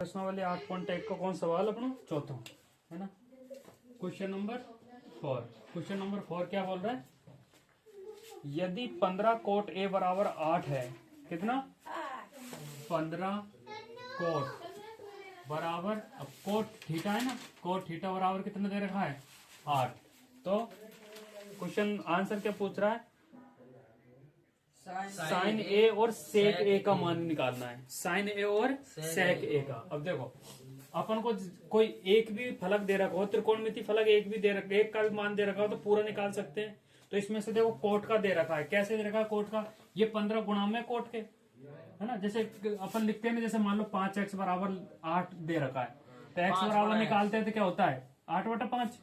प्रश्नावली 8.1 का कौन सवाल अपना चौथा है ना। Question number 4। क्वेश्चन नंबर 4 क्या बोल रहा है, यदि 15 कोट ए बराबर 8 है, कितना 15 कोट बराबर, अब कोट थीटा है ना, कोट थीटा बराबर कितना दे रखा है 8। तो क्वेश्चन आंसर क्या पूछ रहा है, साइन ए और सेक ए का मान निकालना है, साइन ए और सेक ए का। अब देखो अपन को कोई एक भी फलक दे रखा हो, त्रिकोणमिति फलक एक भी दे रखा, एक का भी मान दे रखा हो तो पूरा निकाल सकते हैं। तो इसमें से देखो कोट का दे रखा है, कैसे दे रखा है कोट का, ये 15 गुणा में कोट के है ना। जैसे अपन लिखते हैं ना, जैसे मान लो 5x बराबर 8 दे रखा है, तो x बराबर निकालते हैं तो क्या होता है 8/5।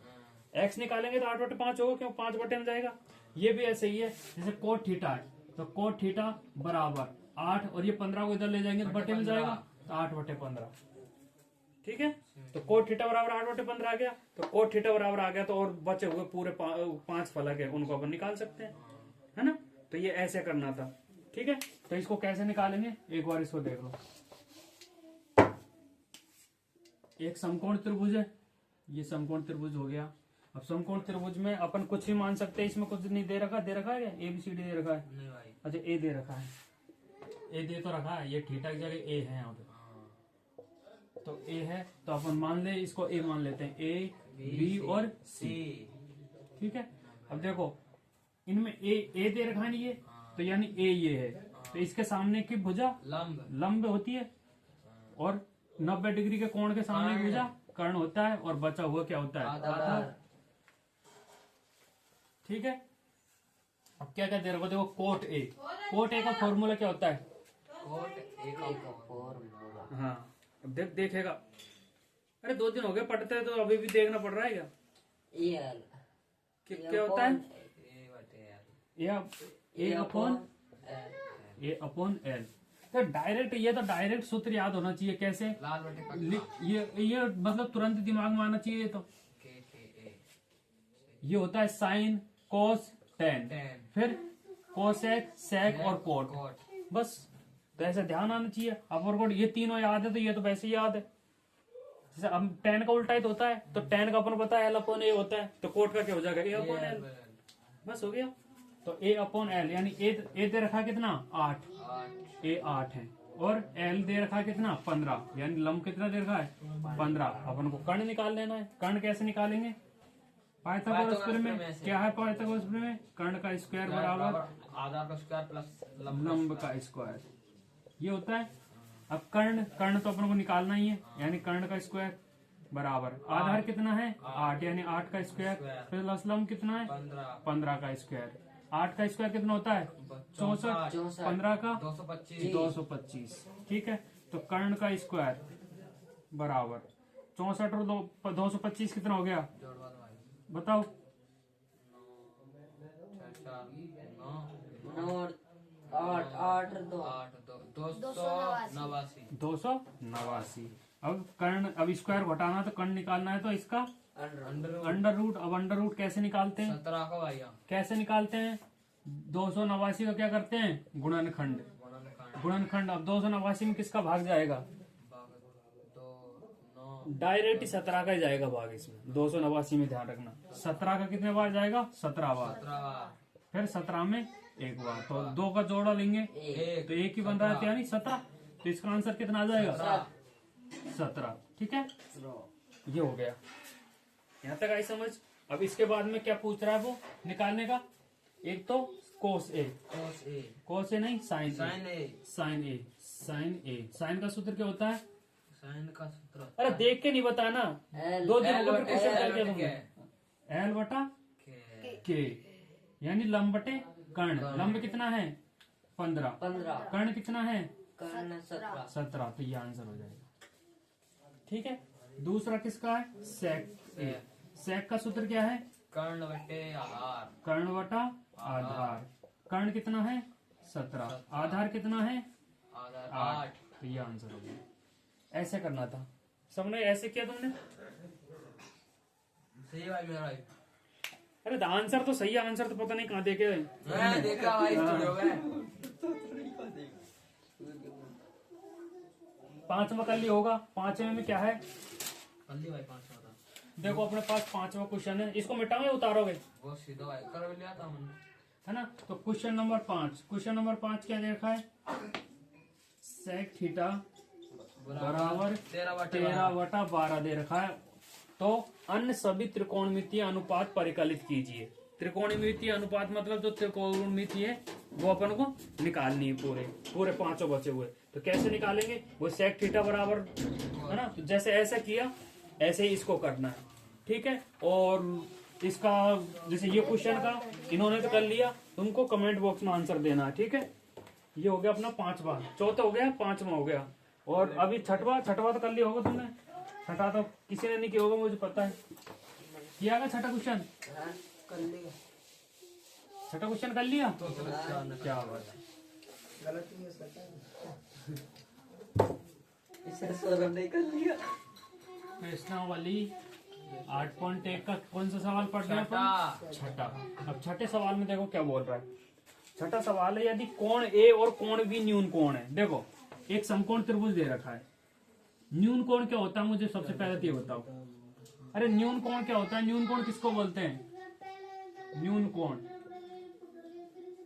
x निकालेंगे तो 8/5 होगा, क्यों 5 बटे में जाएगा। ये भी ऐसे ही है, जैसे कोट थीटा है तो कोट थीटा बराबर 8 और ये 15 को इधर ले जाएंगे तो बटे में जाएगा, तो 8/15। ठीक है, तो कोट थीटा बराबर 8/15 आ गया, तो कोट थीटा बराबर आ गया, तो और बचे हुए पूरे 5 फलक है उनको अपन निकाल सकते हैं, है ना। तो ये ऐसे करना था, ठीक है। तो इसको कैसे निकालेंगे एक बार इसको देख लो। एक समकोण त्रिभुज है, ये समकोण त्रिभुज हो गया। अब समकोण त्रिभुज में अपन कुछ भी मान सकते हैं, इसमें कुछ नहीं दे रखा, दे रखा है क्या ABCD दे रखा है, नहीं भाई। अच्छा ए दे रखा है, ए दे तो रखा है, ये थीटा की जगह ए है यहाँ पे, तो ए है तो अपन मान ले, इसको ए मान लेते हैं, ए बी और सी। ठीक है, अब देखो इनमें ए दे रखा है ये, तो यानी ए ये है, तो इसके सामने की भुजा लंब होती है, और 90 डिग्री के कोण के सामने की भुजा कर्ण होता है, और बचा हुआ क्या होता है आधार। ठीक है, अब क्या क्या दे रखा, देखो कोट ए, कोट ए का फॉर्मूला क्या होता है, कोट ए का फॉर्मूला, हाँ अब देखेगा। अरे 2 दिन हो गए पढ़ते हैं, तो अभी भी देखना पड़ रहा है क्या होता है ए अपॉन एल। तो डायरेक्ट, ये तो डायरेक्ट सूत्र याद होना चाहिए, कैसे ये मतलब तुरंत दिमाग में आना चाहिए। तो ये होता है साइन कोस टेन, फिर कोसेक सेक और कोट, बस। तो ऐसे ध्यान आना चाहिए। अपर कोट ये तीनों याद है, तो ये तो वैसे ही याद है। जैसे अब टेन का उल्टा ही तो होता है, तो टेन का अपन पता है एल अपॉन ए होता है, तो कोट का क्या हो जाएगा ए अपॉन एल, बस हो गया। तो ए अपॉन एल यानी ए दे रखा कितना 8, ए 8 है, और एल दे रखा कितना 15, यानी लंब कितना दे रखा है 15। अपन को कर्ण निकाल लेना है। कर्ण कैसे निकालेंगे, पाइथागोरस प्रमेय में क्या है, पाइथागोरस प्रमेय में कर्ण का स्क्वायर बराबर आधार का स्क्वायर प्लस लंब का स्क्वायर, ये होता है। अब कर्ण तो अपन को निकालना ही है, यानी कर्ण का स्क्वायर बराबर आधार कितना है 8, यानी 8 का स्क्वायर प्लस लंब कितना है 15 का स्क्वायर। 8 का स्क्वायर कितना होता है 64, 15 का 225। ठीक है, तो कर्ण का स्क्वायर बराबर 64 और 225 कितना हो गया बताओ, 289। अब कर्ण, अब स्क्वायर घटाना तो कर्ण निकालना है, तो इसका अंडर रूट। अब अंडर रूट कैसे निकालते हैं, 17 का भैया कैसे निकालते हैं, 289 का क्या करते हैं गुणनखंड। अब 289 में किसका भाग जाएगा, डायरेक्ट 17 का ही जाएगा भाग इसमें। 289 में ध्यान रखना, 17 का कितने बार जाएगा 17 बार, फिर 17 में एक बार, तो 2 का जोड़ा लेंगे तो एक ही बन रहा है, यानी 17। तो इसका आंसर कितना आ जाएगा 17। ठीक है, ये हो गया, यहाँ तक आई समझ। अब इसके बाद में क्या पूछ रहा है वो निकालने का, एक तो कोस ए नहीं साइन ए। साइन का सूत्र क्या होता है, साइन का सूत्र, अरे देख के नहीं बताना, 2 दिन हो गए क्वेश्चन करके तुमने। एल बटा के, यानी लंब बटे कर्ण। लंब कितना है 15, कर्ण कितना है 17, तो ये आंसर हो जाएगा। ठीक है, दूसरा किसका है सेक का सूत्र क्या है कर्ण बटा आधार। कर्ण कितना है 17, आधार कितना है 8, तो ये आंसर हो गया। ऐसे करना था, सबने ऐसे किया तुमने सही भाई मेरा। अरे आंसर तो सही है, आंसर तो पता नहीं कहाँ देखे देखा भाई। पांचवा कर लिया होगा। पांचवे में क्या है, कर ली भाई 5 था। देखो अपने पास पांचवा क्वेश्चन है, इसको मिटाओ या उतारोगे, वो सीधा भाई कर लिया था हमने, है ना। तो क्वेश्चन नंबर 5, क्वेश्चन नंबर 5 क्या दे रखा है, सेक थीटा बराबर 13/12 दे रखा है। तो अन्य सभी त्रिकोणमितीय अनुपात परिकलित कीजिए। त्रिकोणमितीय अनुपात मतलब जो त्रिकोणमिति है वो अपन को निकालनी है, पूरे पांचों बचे हुए। तो कैसे निकालेंगे, वो सेक थीटा बराबर, है ना, तो जैसे ऐसे किया ऐसे ही इसको करना है, ठीक है। और इसका जैसे ये क्वेश्चन का इन्होंने तो कर लिया, तुमको कमेंट बॉक्स में आंसर देना है, ठीक है। ये हो गया अपना पांचवा, चौथा हो गया, पांचवा हो गया। और अभी छठवा तो कर लिया होगा तुमने, छठा तो किसी ने नहीं किया होगा, मुझे पता है। किया गया छठा क्वेश्चन, कर लिया, छठा क्वेश्चन कर लिया, क्या बात है। गलत नहीं है, इससे सरल नहीं कर लिया। प्रश्नावली 8.1 का कौन सा सवाल पढ़ रहे हैं अपन, छठा। अब छठे सवाल में देखो क्या बोल रहा है। छठा सवाल है, यदि कोण ए और कोण बी न्यून कोण है। देखो एक समकोण त्रिभुज दे रखा है, न्यून कोण क्या होता है, मुझे सबसे पहले तो ये बताओ। अरे न्यून कोण क्या होता है, न्यून कोण किसको बोलते हैं, न्यून कोण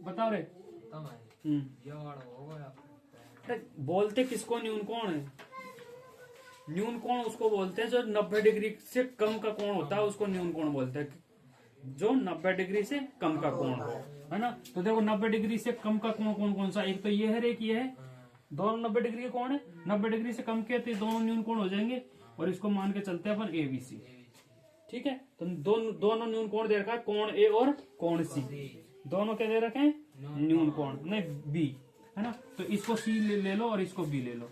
बताओ रे। ये वाला हो गया। अरे बोलते किसको न्यून कोण है, न्यून कोण उसको बोलते हैं जो 90 डिग्री से कम का कोण होता है, उसको न्यून कोण बोलते हैं, जो 90 डिग्री से कम का कोण हो, है ना। तो देखो 90 डिग्री से कम का कोण कौन कौन सा, एक तो ये है, एक ये है, दोनों 90 डिग्री के कोण है। 90 डिग्री से कम के तो दोनों न्यून कोण हो जाएंगे, और इसको मान के चलते हैं अपन ABC, ठीक है। तो दोनों न्यून कोण दे रखा है, कोण ए और कोण सी, दोनों क्या दे रखे हैं, न्यून कोण, नहीं बी, है ना। तो इसको सी ले लो और इसको बी ले लो,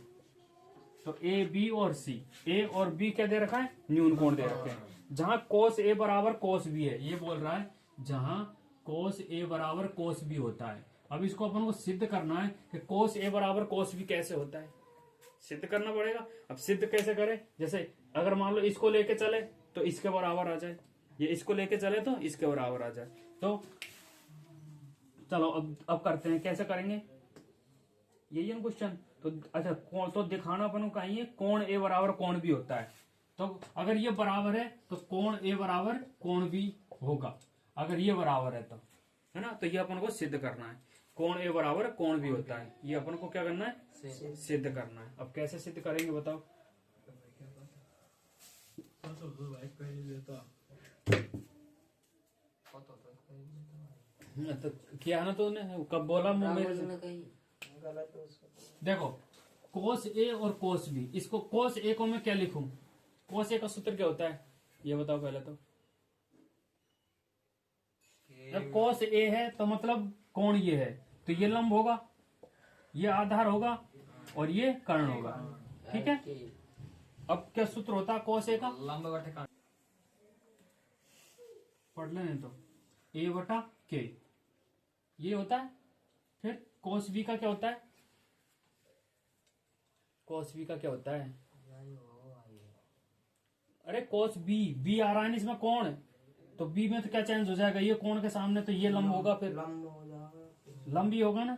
तो ए बी और सी, ए और बी क्या दे रखा है, न्यून कोण दे रखे हैं। जहां कोस ए बराबर कोस बी है, ये बोल रहा है जहां कोस ए बराबर कोस बी होता है। अब इसको अपन को सिद्ध करना है कि कोस ए बराबर कोस बी कैसे होता है, सिद्ध करना पड़ेगा। अब सिद्ध कैसे करें, जैसे अगर मान लो इसको लेके चले तो इसके बराबर आ जाए, ये इसको लेके चले तो इसके बराबर आ जाए। तो चलो अब करते हैं, कैसे करेंगे, यही है क्वेश्चन। तो अच्छा कोण तो दिखाना अपन को कहीं है, कोण ए बराबर कोण बी होता है। तो अगर ये बराबर है तो कोण ए बराबर कोण बी होगा, अगर ये बराबर है तो, है ना। तो ये अपन को सिद्ध करना है, कोण ए बराबर कोण बी होता है, ये अपन को क्या करना है, सिद्ध करना है। अब कैसे सिद्ध करेंगे बताओ, तो किया ना तूने, कब बोला मेरे से, गलत है उसका। देखो कोस ए और कोस बी, इसको कोस ए को मैं क्या लिखूं, कोस ए का सूत्र क्या होता है ये बताओ पहले तो। जब कोस ए है तो मतलब कोण ये है, तो ये लंब होगा, ये आधार होगा और ये कर्ण होगा, ठीक है। अब क्या सूत्र होता है कोस ए का, लंब बटे कर्ण, पढ़ लेने तो, ए बटा के ये होता है। फिर कोस बी का क्या होता है, कोस बी का क्या होता है, अरे कोस बी आ रहा है ना इसमें कोण, तो बी में तो क्या चेंज हो जाएगा, ये कोण के सामने तो ये लंब होगा, फिर लंब हो जाएगा, लंब ही होगा ना,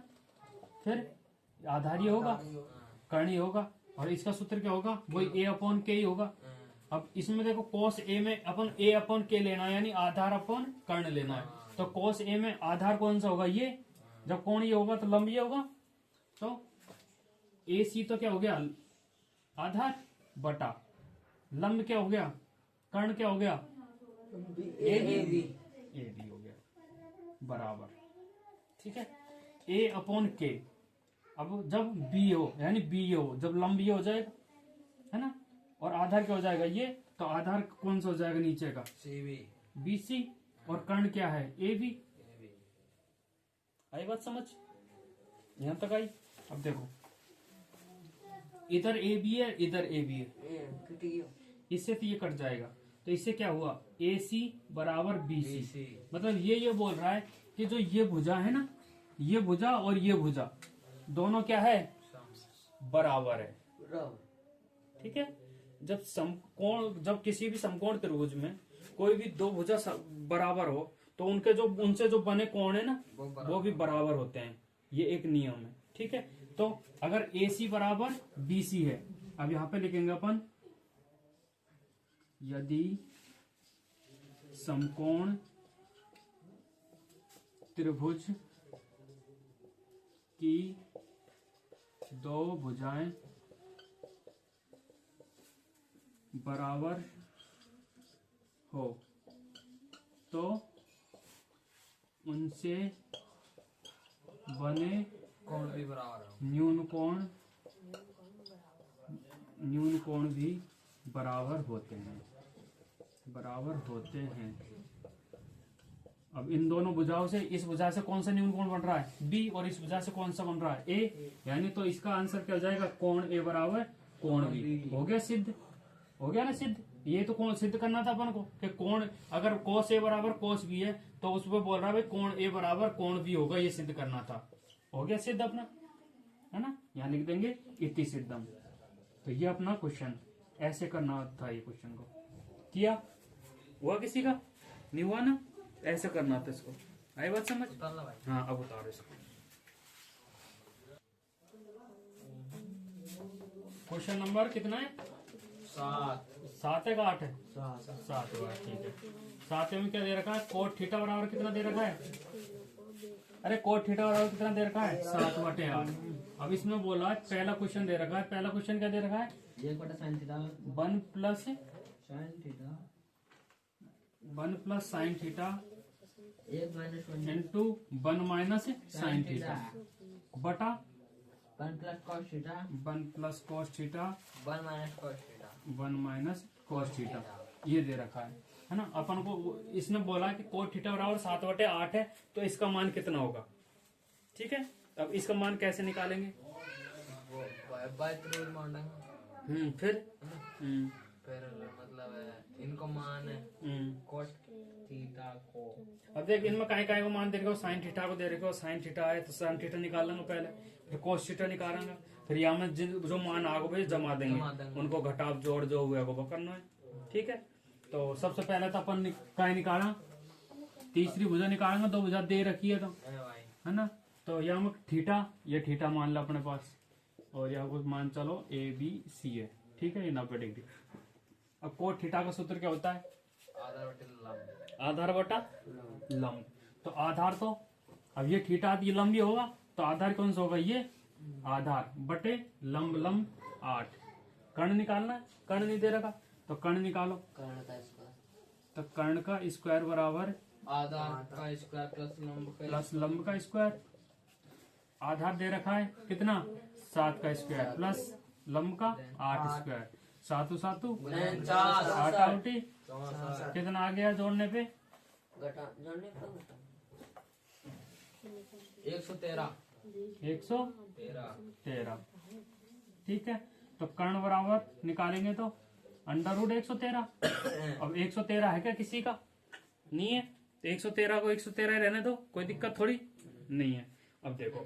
फिर आधारी होगा, कर्णी होगा, और इसका सूत्र क्या होगा, वही ए अपॉन के ही होगा। अब इसमें देखो कोस ए में अपन ए अपॉन के लेना है, यानी आधार अपॉन कर्ण लेना है। तो कोस ए में आधार कौन सा होगा, ये, जब कोण ये होगा तो लंब ये होगा। तो ए सी तो क्या हो गया, आधार बटा लंब क्या हो गया, कर्ण क्या हो गया, ए बी हो गया बराबर, ठीक है, ए अपॉन के। अब जब बी हो यानी बी हो, जब लंब ये हो जाएगा, है ना, और आधार क्या हो जाएगा ये, तो आधार कौन सा हो जाएगा नीचे का, बी सी, और कर्ण क्या है, ए बी। आई बात समझ, यहां तक आई। अब देखो इधर ए बी है, इधर ए बी है, इससे तो ये कट जाएगा, तो इससे क्या हुआ, ए सी बराबर बी सी। मतलब ये बोल रहा है कि जो ये भुजा है ना, ये भुजा और ये भुजा दोनों क्या है, बराबर है, ठीक है। जब समकोण, जब किसी भी समकोण त्रिभुज में कोई भी दो भुजा बराबर हो तो उनके जो उनसे जो बने कोण है ना वो भी बराबर होते हैं, ये एक नियम है, ठीक है। तो अगर AC बराबर BC है अब यहाँ पे लिखेंगे अपन यदि समकोण त्रिभुज की दो भुजाएं बराबर हो तो उनसे बने कौन भी बराबर हो। न्यून कोण भी बराबर होते हैं। अब इन दोनों भुजाओं से इस भुजा से कौन सा न्यून कोण बन रहा है बी, और इस भुजा से कौन सा बन रहा है ए, यानी तो इसका आंसर क्या हो जाएगा कोण ए बराबर कोण बी। हो गया सिद्ध, हो गया ना सिद्ध। ये तो कौन सिद्ध करना था अपन को कि कोण अगर कोस ए बराबर कोस बी है तो उसमें बोल रहा है भाई कोण ए बराबर कोण बी होगा, ये सिद्ध करना था। हो गया सिद्ध अपना, है ना। यहाँ लिख देंगे इति सिद्धम। तो ये अपना क्वेश्चन ऐसे करना था, ये क्वेश्चन को किया हुआ किसी का नहीं हुआ ना, ऐसे करना था इसको। आई बात समझ? उतारना भाई। हाँ अब उतारो इसको। क्वेश्चन नंबर कितना है? 7 है का 8 है? 7 हुआ, ठीक है। 7 में क्या दे रखा है? कोट थीटा बराबर कितना दे रखा है? अरे कोट थीटा बराबर कितना दे रखा है? 7/8। अब इसमें बोला पहला क्वेश्चन दे रखा है। पहला क्वेश्चन क्या दे रखा है? 1 plus sine theta into 1 minus sine theta बटा 1 plus cos theta 1 minus cos theta, ये दे रखा है ना। अपन को इसने बोला कि कोट थीटा बराबर 7/8 है, तो इसका मान कितना होगा? ठीक है, अब इसका मान कैसे निकालेंगे? फिर मतलब इनको मान कोट थीटा को, अब देख इनमें काय को मान दे रखे हो, साइन थीटा को दे रखे हो। साइन थीटा है तो साइन थीटा निकालेंगे पहले, फिर कोस थीटा निकालेंगे, फिर यहाँ में जो मान आ गए जमा देंगे, उनको घटाव जोड़ जो हुआ वो करना है। ठीक है, तो सबसे पहले तो अपन काय निकाला, तीसरी भुजा निकालेंगे। 2 भुजा दे रखी है तो, है ना। तो यहाँ में थीटा, ये थीटा मान लो अपने पास, और यहाँ कुछ मान चलो ABC है। ठीक है, ये 90 डिग्री। अब कोट थीटा का सूत्र क्या होता है? आधार बटा लंब। तो आधार तो अब ये थीटा ये लंब ही होगा, तो आधार कौन सा होगा? ये आधार बटे लंब, लंब 8। कर्ण निकालना है, कर्ण नहीं दे रखा तो कर्ण निकालो। तो कर्ण का स्क्वायर बराबर आधार का स्क्वायर प्लस लंब का स्क्वायर। आधार दे रखा है कितना? 7 का स्क्वायर प्लस लंब का 8 स्क्वायर। 7 7 8 कितना आ गया जोड़ने पे? 113। ठीक है, तो कर्ण बराबर निकालेंगे तो √113। अब 113 है क्या किसी का? नहीं है, तो 113 को 113 रहने दो, कोई दिक्कत थोड़ी नहीं है। अब देखो,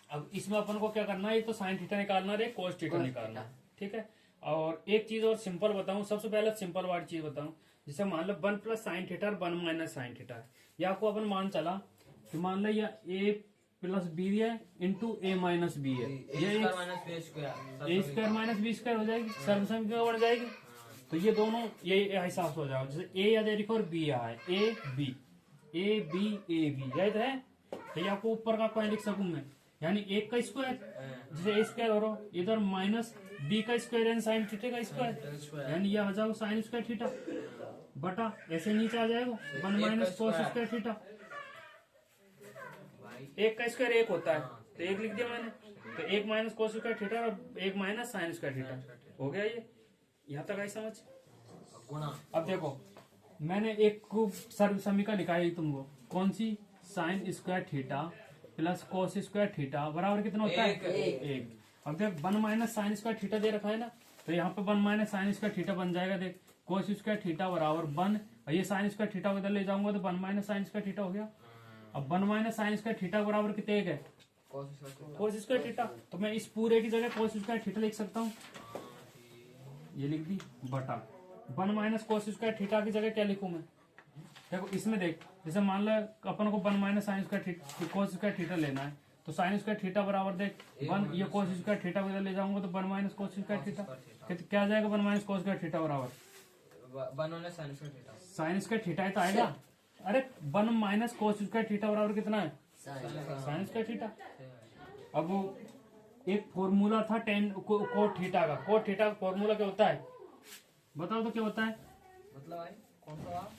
अब इसमें अपन को क्या करना है? एक तो साइन थीटा निकालना है, कोस थीटा निकालना है। ठीक है, और एक चीज और सिंपल बताऊं, सबसे पहले सिंपल वाली चीज बताऊं। जैसे मान लो 1 प्लस साइन थीटा और 1 माइनस साइन थीटा है, या आपको अपन मान चला कि मान लो ये A प्लस B है इंटू A माइनस B है, ये A square minus B square हो जाएगी, सर्वसम्मति बढ़ जाएगी। तो ये दोनों ये हिसाब से हो जाएगा। जैसे A या दे रखो और B यहाँ है, A B याद है, तो ये आपको ऊपर का पॉइंट लिख सकूं मैं, यानी 1 का स्क्वायर, जैसे A स्क्वायर हो रहा इधर माइनस B का स्क्वायर यानी साइन थीटा का स्क्वायर, यानी यह हो जाएगा साइन स्क्वायर थीटा बटा ऐसे नीचे आ जाएगा 1 माइनस कोस स्क्वायर थीटा। 1 का स्क्वायर 1 होता है, तो 1 लिख दिया मैंने। तो 1 माइनस कोस स्क्वायर थीटा और 1 माइनस साइन स्क्वायर थीटा हो गया। ये यहाँ तक आई समझ? अब देखो मैंने एक सर्व समीकरण निकाली तुमको, कौन सी? Sine square theta plus cos square theta बराबर कितना होता है? 1। अब देख 1 माइनस साइन स्क्वायर थीटा दे रखा है ना, तो यहाँ पे 1 माइनस साइन स्क्वायर थीटा बन जाएगा। देख कोस स्क्वायर थीटा बराबर 1, और ये साइन स्क्वायर थीटा को इधर ले जाऊंगा तो 1 माइनस साइन स्क्वायर थीटा हो गया। अब 1 माइनस साइन स्क्वायर थीटा बराबर कितने है? कोस स्क्वायर थीटा। तो मैं इस पूरे की जगह कोस स्क्वायर थीटा लिख सकता हूँ, ये लिख दी बटा 1 माइनस कोस स्क्वायर थीटा की जगह क्या लिखूं मैं? देखो इसमें देख, जैसे मान लो अपन को 1 माइनस साइन स्क्वायर कोस स्क्वायर थीटा लेना है, तो साइन स्क्वायर थीटा बराबर देख वन, ये कोस स्क्वायर थीटा को इधर ले जाऊंगा तो one minus cos square theta, क्या आ जाएगा one minus cos square theta बराबर वन होने sine square theta, sine square theta ही तो आएगा। अरे one minus cos square theta बराबर कितना है साइन स्क्वायर थीटा। अब वो एक फॉर्मूला था टेन कोट थीटा का, कोट थीटा का फॉर्मूला क्या होता है बताओ तो क्या होता है? मतलब है कौन सा?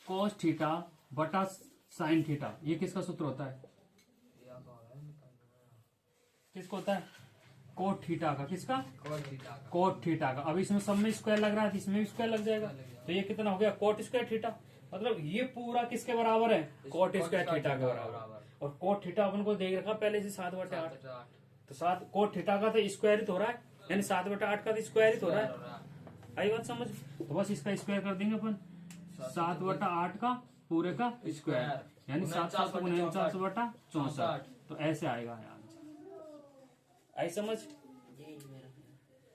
कोस थीटा बटा साइन थीटा, ये किसका सूत्र होता है? किसको होता है? कोट थीटा का। किसका? कोट थीटा का। अब इसमें सब में स्क्वायर लग रहा है, इसमें भी स्क्वायर लग जाएगा, तो ये कितना हो गया कोट स्क्वायर थीटा। मतलब ये पूरा किसके बराबर है? कोट स्क्वायर थीटा के बराबर। और कोट थीटा अपन को देख रखा पहले से 7/8, तो 7 कोट थीटा का तो स्क्वायर ही तो हो रहा है, यानी 7/8 का तो स्क्वायर ही तो हो रहा है। आई बात समझ? तो बस इसका स्क्वायर कर देंगे अपन, 7/8 का पूरे का स्क्वायर, यानी 7/49/64। तो ऐसे आएगा आंसर। आई समझ?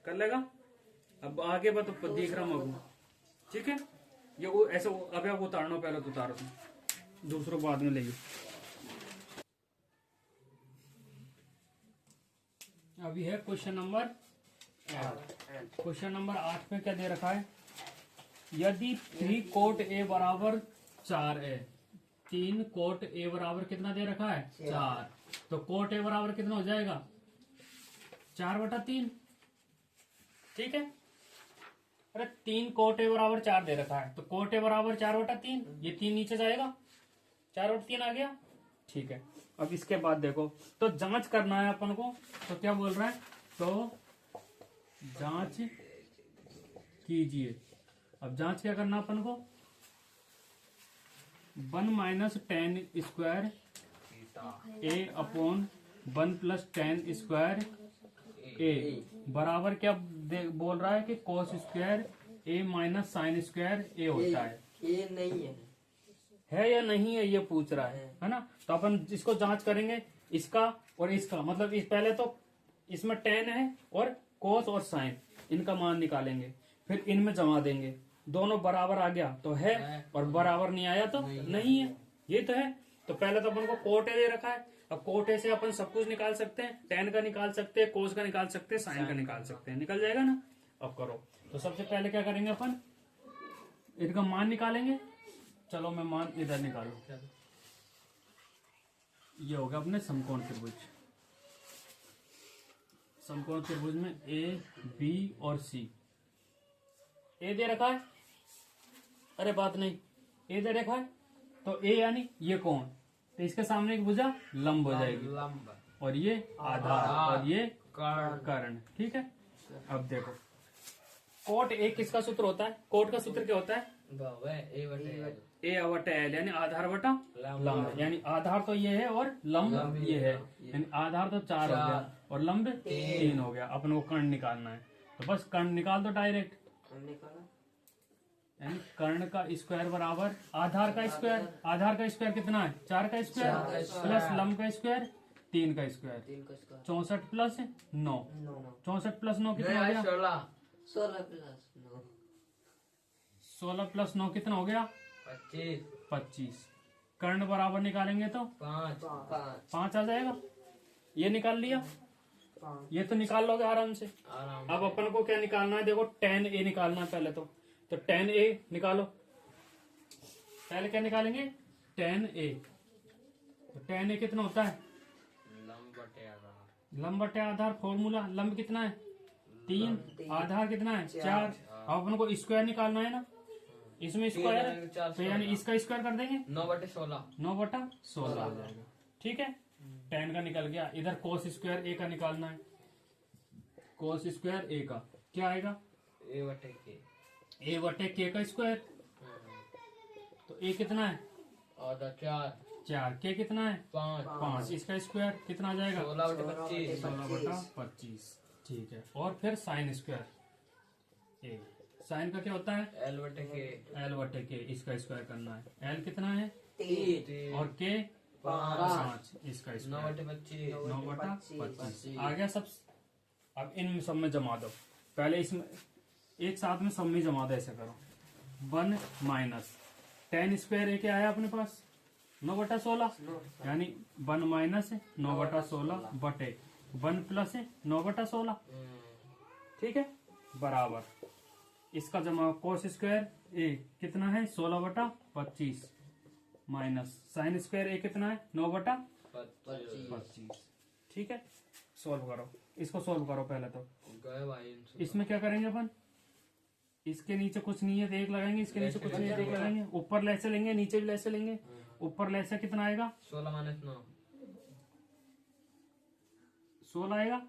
कर लेगा। अब आगे बात तो देख रहा हूँ, ठीक है। ये वो ऐसे अब आप उतारना, पहले तो उतारो तुम, दूसरों बाद में लेंगे। अभी है क्वेश्चन नंबर 8। क्वेश्चन नंबर 8 में क्या दे रखा है? यदि 3 कोट ए बराबर 4 है, 3 कोट ए बराबर कितना दे रखा है? 4। तो कोट ए बराबर कितना हो जाएगा? 4/3। ठीक है। अरे 3 कोट ए बराबर 4 दे रखा है, तो कोट ए बराबर 4/3, ये 3 नीचे जाएगा, 4/3 आ गया। ठीक है। अब इसके बाद देखो, तो जांच करना है अपन को, तो क्या बोल रहा है? तो जांच कीजिए। अब जांच क्या करना अपन को? 1 माइनस 10 स्क्वायर ए अपॉन 1 प्लस 10 स्क्वायर ए बराबर क्या बोल रहा है कि कोस स्क्वायर ए माइनस साइन स्क्वायर ए होता है। ये नहीं है या नहीं है ये पूछ रहा है ना। तो अपन इसको जांच करेंगे, इसका और इसका, मतलब इस पहले तो इसमें 10 है और कोस और साइन, इनका मान निकालेंगे, फिर इनमें जमा देंगे, दोनों बराबर आ गया तो है, और बराबर नहीं आया तो नहीं है। ये तो है। तो पहले तो अपन को कोट ए दे रखा है, अब कोट ए से अपन सब कुछ निकाल सकते हैं, 10 का निकाल सकते हैं, कोस का निकाल सकते हैं, साइन का निकाल सकते हैं, निकल जाएगा ना। अब करो, तो सबसे पहले क्या करेंगे अपन? इनका मान निकालेंगे। चलो मैं मान इधर निकालू। ये होगा अपने समकोण त्रिभुज। समकोण त्रिभुज में ए बी और सी। ए दे रखा है, अरे बात नहीं, ए दे रखा है, तो ए यानी ये कोण, तो इसके सामने एक भुजा लंब हो जाएगी, और ये आधार, और ये कर्ण। ठीक है। अब देखो, कोट ए किसका सूत्र होता है? कोट का सूत्र क्या होता है? ए बटा एल, यानी आधार बटा लंब, यानी आधार तो ये है और लंब ये है, यानी आधार तो 4 हो गया और लंब 3 हो गया। अपन को कर्ण निकालना है, तो बस कर्ण निकाल दो डायरेक्ट, यानी कर्ण का स्क्वायर बराबर आधार का स्क्वायर। आधार का स्क्वायर कितना है? 4 का स्क्वायर प्लस लंब का स्क्वायर 3 का स्क्वायर, 64 प्लस 9, 64 प्लस 9 कितना हो गया? 16 प्लस 9 कितना हो गया? 25। कर्ण बराबर निकालेंगे तो 5 आ जाएगा। ये निकाल लिया, ये तो निकाल लोगे आराम से। अब अपन को क्या निकालना है? देखो tan a निकालना है पहले तो tan a निकालो। पहले क्या निकालेंगे? tan a। तो tan a कितना होता है? लंब बटे आधार। फॉर्मूला लंब कितना है? 3, आधार कितना है? 4। अब अपन को स्क्वायर निकालना है ना, इसमें स्क्वायर, तो यानी इसका स्क्वायर कर देंगे, 9/16 9/16 आ जाएगा। ठीक है। tan का निकल गया। इधर कोस स्क्वायर ए का निकालना है, कोस स्क्वायर ए का क्या आएगा? ए बटे के का स्क्वायर। तो ए कितना है? 4। के कितना है? 5। इसका स्क्वायर कितना आ जाएगा? 16/25। ठीक है। और फिर साइन स्क्वायर ए, साइन का क्या होता है? L बटे के, इसका स्क्वायर करना है। एल कितना है? 3 और के 5, इसका स्क्वायर 9/25 9/25 आ गया सब। अब इन सब में जमा दो, पहले इसमें एक साथ में सब में जमा दो। ऐसे करो, 1 माइनस tan स्क्वायर ए क्या आया अपने पास? 9/16 यानी 1 माइनस 9/16 बटे 1 प्लस 9/16। ठीक है, बराबर इसका जमा कोस स्क्वायर ए कितना है 16/25 माइनस साइन स्क्वायर ए कितना है 9/25। ठीक है, सॉल्व करो, इसको सॉल्व करो पहले तो। गए भाई इसमें क्या करेंगे अपन, इसके नीचे कुछ नहीं है तो 1 लगाएंगे, इसके नीचे कुछ नहीं है तो 1 लगाएंगे, ऊपर लैसे लेंगे नीचे भी लैसे लेंगे। ऊपर लैसे कितना आएगा 16 माइनस 9 16 आएगा।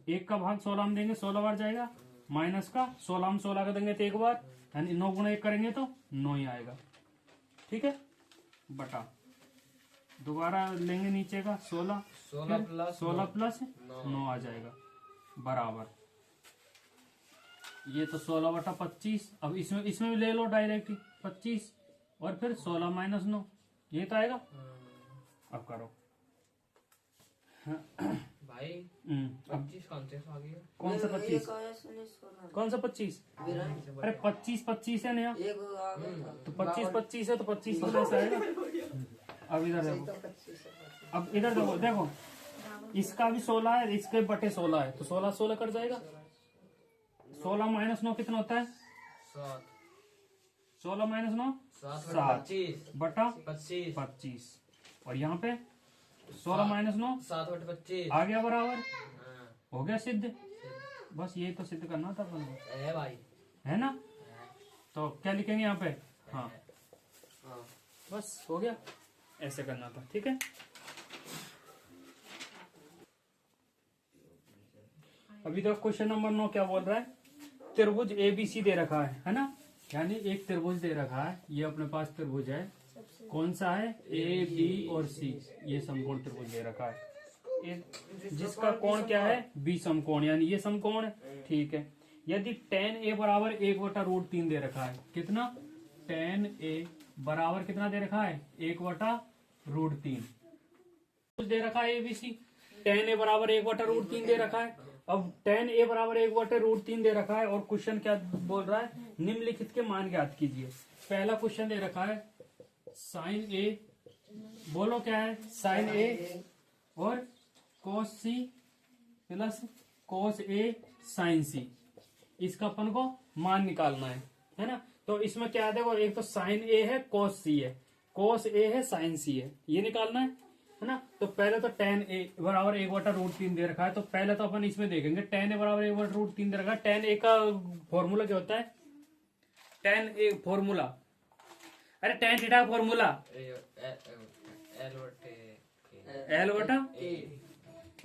1 का भाग 16 में देंगे 16 बार जाएगा, माइनस का 16 में 16 का देंगे तो 1 बार, यानी 9 गुणा 1 करेंगे तो 9 ही आएगा। ठीक है, बटा दोबारा लेंगे नीचे का 16 प्लस 9 आ जाएगा बराबर ये तो 16/25। अब इसमें भी ले लो डायरेक्ट 25 और फिर 16 माइनस 9 ये तो आएगा। अब करो भाई अब 25 कौन से आ गया? कौन सा 25 कौन सा 25? अरे 25 है नया तो 25 है तो 25 तो ऐसा आएगा। अब इधर देखो, अब इधर देखो देखो इसका भी 16 है, इसके बटे 16 है तो 16 कट जाएगा। 16 माइनस 9 कितना होता है 7 16 माइनस 9 7 बटा 25 और यहाँ पे 16 माइनस 9 7/25 आ गया बराबर, हो गया सिद्ध। बस ये तो सिद्ध करना था अपन को, है भाई, है ना। तो क्या लिखेंगे यहाँ पे, हाँ बस हो गया, ऐसे करना था। ठीक है, अभी तो क्वेश्चन नंबर 9 क्या बोल रहा है, त्रिभुज ABC दे रखा है ना, यानी एक त्रिभुज दे रखा है, ये अपने पास त्रिभुज है, कौन सा है AB और C, ये समकोण त्रिभुज दे रखा है, जिसका कोण क्या है B समकोण, यानी ये समकोण है। ठीक है, यदि tan A बराबर 1/√3 दे रखा है, कितना tan A बराबर कितना दे रखा है 1/√3 दे रखा है ABC, tan A बराबर 1/√3 दे रखा है। अब tan A बराबर 1/√3 दे रखा है और क्वेश्चन क्या बोल रहा है, निम्नलिखित के मान ज्ञात कीजिए। पहला क्वेश्चन दे रखा है साइन A, बोलो क्या है साइन A और cos C plus cos A sine C, इसका अपन को मान निकालना है ना। तो इसमें क्या है देखो, एक तो साइन A है cos C है, cos A है साइन C है, ये निकालना है ना। तो पहले तो tan A बराबर 1/√3 दे रखा है, तो पहले तो अपन इसमें देखेंगे tan A बराबर 1/√3 दे रखा है। tan A का फॉर्मूला क्या होता है, tan A फॉर्मूला, अरे tan थीटा का फॉर्मूला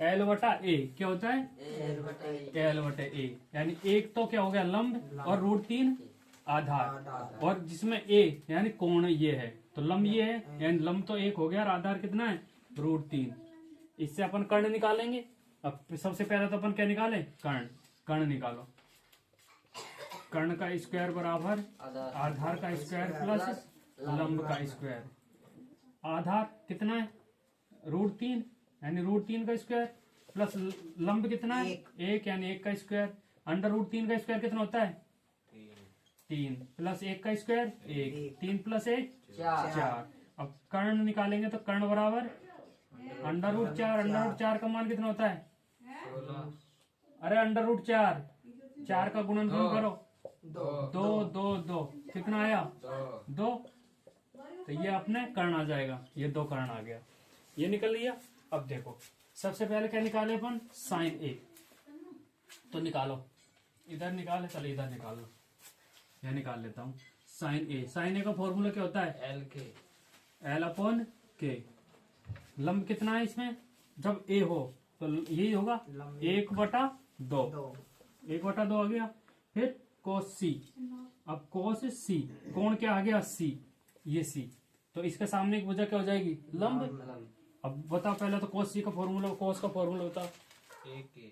L बटा A क्या होता है L बटे A, यानी एक तो क्या हो गया लंब और √3 आधार, और जिसमें A यानी कोण ये है तो लंब ये है, यानी लंब तो 1 हो गया और आधार कितना है √3। इससे अपन कर्ण निकालेंगे। अब सबसे पहले तो अपन क्या निकाले कर्ण निकालो, कर्ण का स्क्वायर बराबर आधार का स्क्वायर प्लस लंब का स्क्वायर। आधार कितना है √3 यानी √3 का स्क्वायर प्लस लंब कितना है 1 यानी 1 का स्क्वायर, अंडर√3 का स्क्वायर कितना होता है 3 प्लस 1 का स्क्वायर 1, 3 प्लस 1 4। अब कर्ण निकालेंगे तो कर्ण बराबर अंडर√4 का मान कितना होता है 16 अरे अंडर√4 4 का गुणनफल करो 2 कितना आया 2, तो ये अपने कर्ण आ जाएगा, ये 2 कर्ण आ गया, ये निकल लिया। अब देखो सबसे पहले क्या निकाले अपन साइन A, तो निकालो इधर निकाले, चलो इधर निकाल लो, यह निकाल लेता हूँ साइन A का फॉर्मूला क्या होता है L/K। लंब कितना है इसमें, जब A हो तो यही होगा 1/2 आ गया। फिर cos C, अब cos C कोण क्या आ गया C, ये C, तो इसके सामने की भुजा क्या हो जाएगी लंब। अब बताओ पहले तो cos C का फॉर्मूला, cos का फॉर्मूला बताओ A/K।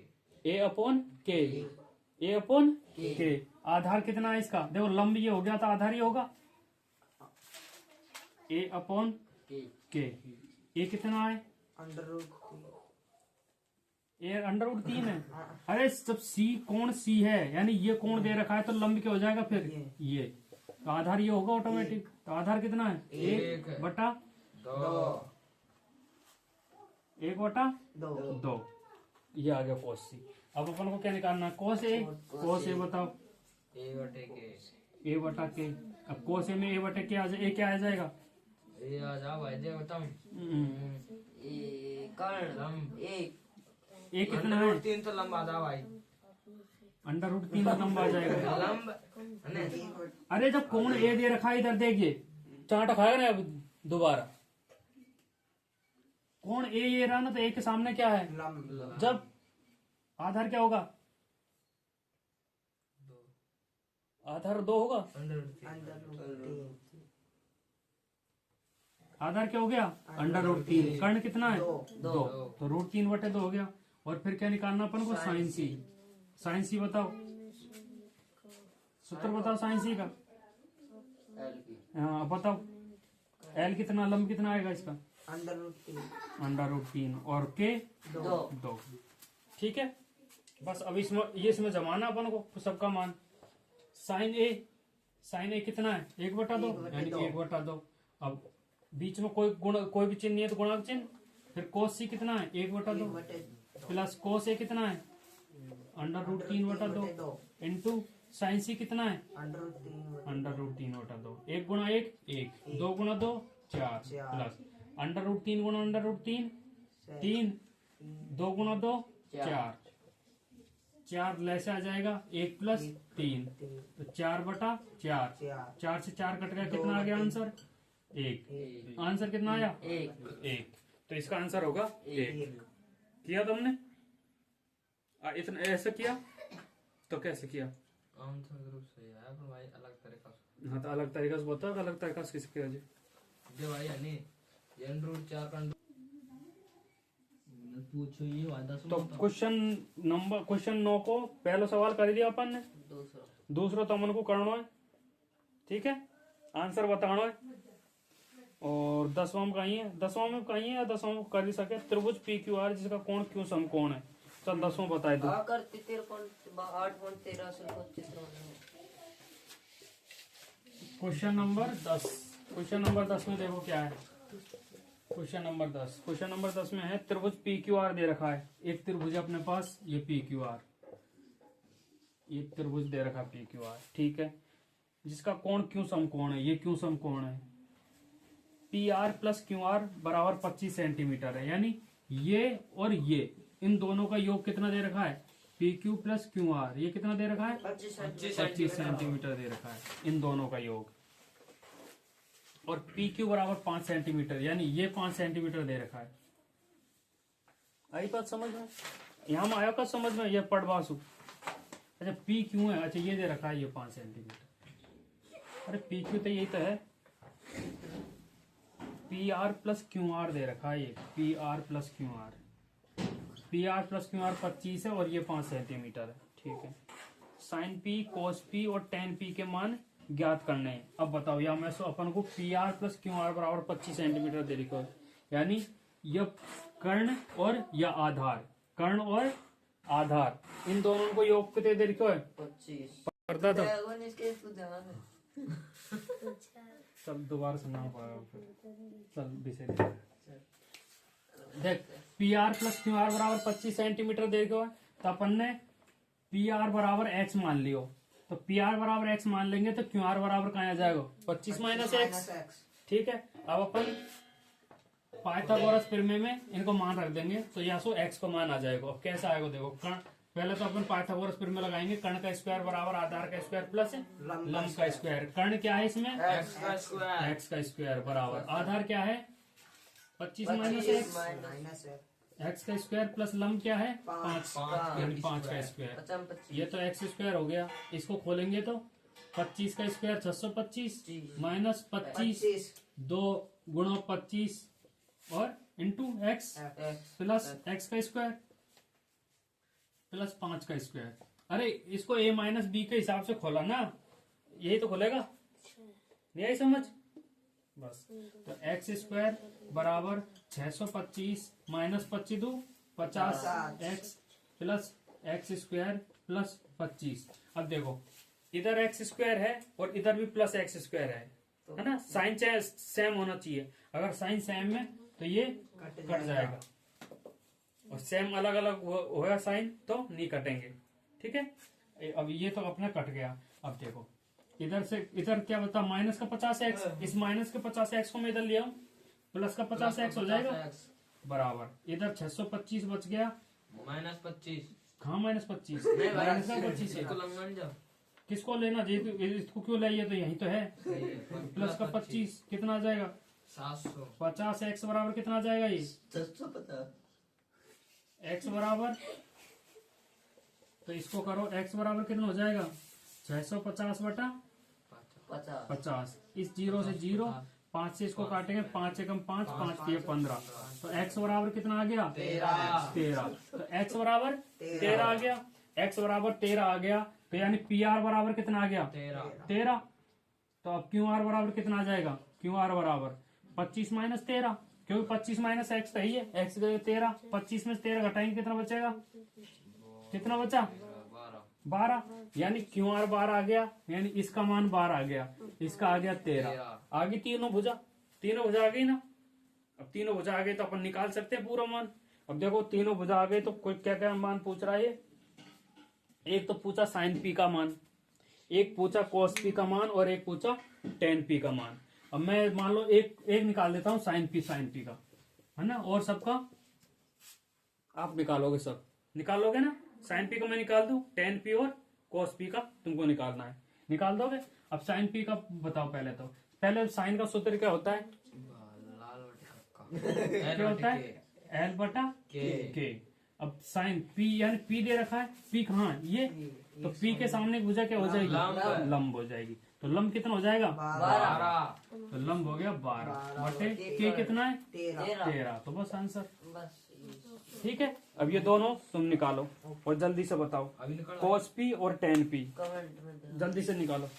आधार कितना है इसका, देखो लंब ये हो गया तो आधार ये होगा A/K। ए कितना है अंडर√3 है। अरे सब C कोण C है, यानी ये कोण दे रखा है तो लंब क्या हो जाएगा फिर ये, तो आधार ये होगा ऑटोमेटिक। तो आधार कितना है 1/2 दो। 1/2। ये आ गया cos c। अब अपन को क्या निकालना है? cos a। cos a बताओ। ए बटे के। a/k। अब cos a में a/k a क्या आ जाएगा? ए आ जा भाई दे बताऊं। कर्ण लंब। एक a कितना है? √3 तो लंबा था भाई। √3 लंबा आ जाएगा। लंब है। अरे जब कोण a दे रखा है, इधर देखिए, चांटा खाएगा ना अब दोबारा। कोण a ये रहा ना, तो a के सामने क्या है? जब आधार क्या होगा? आधार 2 होगा। आधार क्या हो गया? √3। कर्ण कितना है? 2। तो √3/2 हो गया। और फिर क्या निकालना अपन को? साइन सी। साइन सी बताओ, सूत्र बताओ साइन सी का। हाँ बताओ, एल कितना, लंब कितना आएगा इसका? √3 और के 2। ठीक है, बस अब इसमें जमाना अपन को सबका मान। साइन ए कितना है? 1/2, यानी 1/2। अब बीच में कोई भी चिन्ह नहीं है तो गुणक चिन्ह। फिर कोस सी कितना है? 1/2 प्लस कोस ए कितना है? √3/2 इंटू साइन सी कितना है? √3/2। 1 गुणा 1 1, 2 गुणा 2 4 प्लस √3 गुणा √3 3, 2 गुणा 2 4, 4 लैसे आ जाएगा 1 प्लस 3, तो 4/4। 4 से 4 कट गया, कितना आ गया आंसर? 1। आंसर कितना आया? 1। तो इसका आंसर होगा 1। किया तुमने? इतना ऐसा किया तो कैसे किया? आंसर ग्रुप सही है पर भाई अलग तरीका से। हाँ तो अलग तरीका से बताओ, अलग तरीका से कैसे किया जी? दे भाई यानी n√4 का पूछो ये वादा सुन। तो क्वेश्चन 9 को पहला सवाल कर दिया अपन ने। दूसरा तो अपन को करना है। ठीक है, आंसर बताना है। और 10वां में कहीं है, 10वां में कहीं है या 10वां में कर ही सके। त्रिभुज PQR जिसका कोण Q समकोण है। चल 10वां बताए दो। Question number 10। क्वेश्चन नंबर 10 में देखो क्या है। क्वेश्चन नंबर 10 में है त्रिभुज PQR दे रखा है। एक त्रिभुज अपने पास, ये PQR, एक त्रिभुज दे रखा PQR। ठीक है, जिसका कोण Q समकोण है। ये Q समकोण है। PR प्लस QR बराबर 25 सेंटीमीटर है। यानी ये और ये, इन दोनों का योग कितना दे रखा है? PQ plus QR। ये कितना दे रखा है? 25 सेंटीमीटर दे रखा है, इन दोनों का योग। और PQ बराबर 5 सेंटीमीटर, यानी ये 5 सेंटीमीटर दे रखा है। आई बात समझ में? यहाँ में आया का समझ में? ये पढ़वासु। अच्छा PQ है, अच्छा ये दे रखा है, ये 5 सेंटीमीटर। अरे PQ तो यही तो है। PR प्लस QR दे रखा है। ये PR प्लस QR 25 है और ये 5 सेंटीमीटर है। ठीक है, साइन P, कोस P और टेन P के मान ज्ञात करने हैं। अब बताओ, या मैं अपन को PR प्लस QR बराबर 25 सेंटीमीटर दे रखा है। यानी यह कर्ण और या आधार, कर्ण और आधार, इन दोनों को योग कितने दे रखा है? 25 करता था। चल दोबारा सुनना पड़ेगा। चल विषय देख, PR प्लस QR बराबर 25 सेंटीमीटर देखो, तो अपन ने PR बराबर x मान लियो। तो PR बराबर x मान लेंगे तो QR बराबर कहाँ आ जाएगा? 25 माइनस x। ठीक है, अब अपन पाइथागोरस प्रमेय में इनको मान रख देंगे, तो यहाँ से x का मान आ जाएगा। अब कैसा आएगा देखो, कर्ण, पहले तो अपन पाइथागोरस प्रमेय लगाएंगे। कर्ण का स्क्वायर बराबर आधार का स्क्वायर प्लस लंब का स्क्वायर। कर्ण क्या है इसमें? x का स्क्वायर बराबर आधार क्या है? 25 माइनस x का स्क्वायर प्लस लंब क्या है? 5, यानी 5 का स्क्वायर। ये तो x स्क्वायर हो गया। इसको खोलेंगे तो 25 का स्क्वायर 625 माइनस 25 2 गुणा 25 और इंटू x प्लस x का स्क्वायर प्लस 5 का स्क्वायर। अरे इसको a माइनस b के हिसाब से खोला ना, यही तो खोलेगा। नहीं आई समझ? बस, तो x स्क्वायर बराबर 625 minus 25 50 x plus x square plus 25। अब देखो, इधर x स्क्वायर है और इधर भी प्लस x स्क्वायर है, है ना, साइन चाहे सेम होना चाहिए। अगर साइन सेम है तो ये कट जाएगा, और सेम अलग अलग होगा साइन तो नहीं कटेंगे। ठीक है, अब ये तो अपना कट गया। अब देखो इधर से इधर क्या बता, माइनस का 50x, इस माइनस के 50x को मैं इधर ले आऊं, प्लस का 50x हो जाएगा बराबर। इधर 625 बच गया, -25। कहाँ -25, नहीं, माइनस का 25 है। इसको लंगन जाओ। किसको लेना जी, इसको क्यों लाइए, तो यही तो है। प्लस का 25 कितना आ जाएगा, 700। 50x बराबर कितना आ जाएगा, ये 650। x बराबर, तो इसको करो, x बराबर कितना हो जाएगा 650 बटा 50। इस 0 से 0, 5 से इसको काटेंगे, 5 एकम 5, 5 3 15, तो x बराबर कितना आ गया 13। तो x बराबर 13 आ गया, x बराबर 13 आ गया, तो यानी PR बराबर कितना आ गया 13। तो अब QR बराबर कितना आ जाएगा, QR बराबर 25 माइनस 13, क्योंकि 25 माइनस x सही है, x 13, 25 में से 13 घटाएंगे कितना बचेगा, कितना बचा 12, यानी QR 12 आ गया, यानी इसका मान 12 आ गया, इसका आ गया 13। आगे तीनों भुजा आ गई ना। अब तीनों भुजा आ गई तो अपन निकाल सकते हैं पूरा मान। अब देखो तीनों भुजा आ गई तो कोई क्या क्या मान पूछ रहा है, एक तो पूछा साइन पी का मान, एक पूछा कॉस पी का मान, और एक पूछा टेन पी का मान। अब मैं मान लो एक निकाल देता हूँ साइन पी का, है ना, और सबका आप निकालोगे, सब निकालोगे ना। साइन पी का मैं निकाल दूं, टेन पी और कॉस पी का तुमको निकालना है, निकाल दोगे। अब साइन पी का बताओ पहले, तो पहले साइन का सूत्र क्या होता है, क्या होता है L बटा के। अब साइन पी यानी पी दे रखा है, पी कहाँ ये, तो पी के सामने एक भुजा क्या हो जाएगी, लंब हो जाएगी। तो लंब कितना हो जाएगा 12। तो लंब हो गया 12 बटे के कितना है 13। तो बस आंसर, ठीक है। अब ये दोनों तुम निकालो और जल्दी से बताओ, अभी निकालो। कॉस पी और टेन पी कमेंट में जल्दी से निकालो।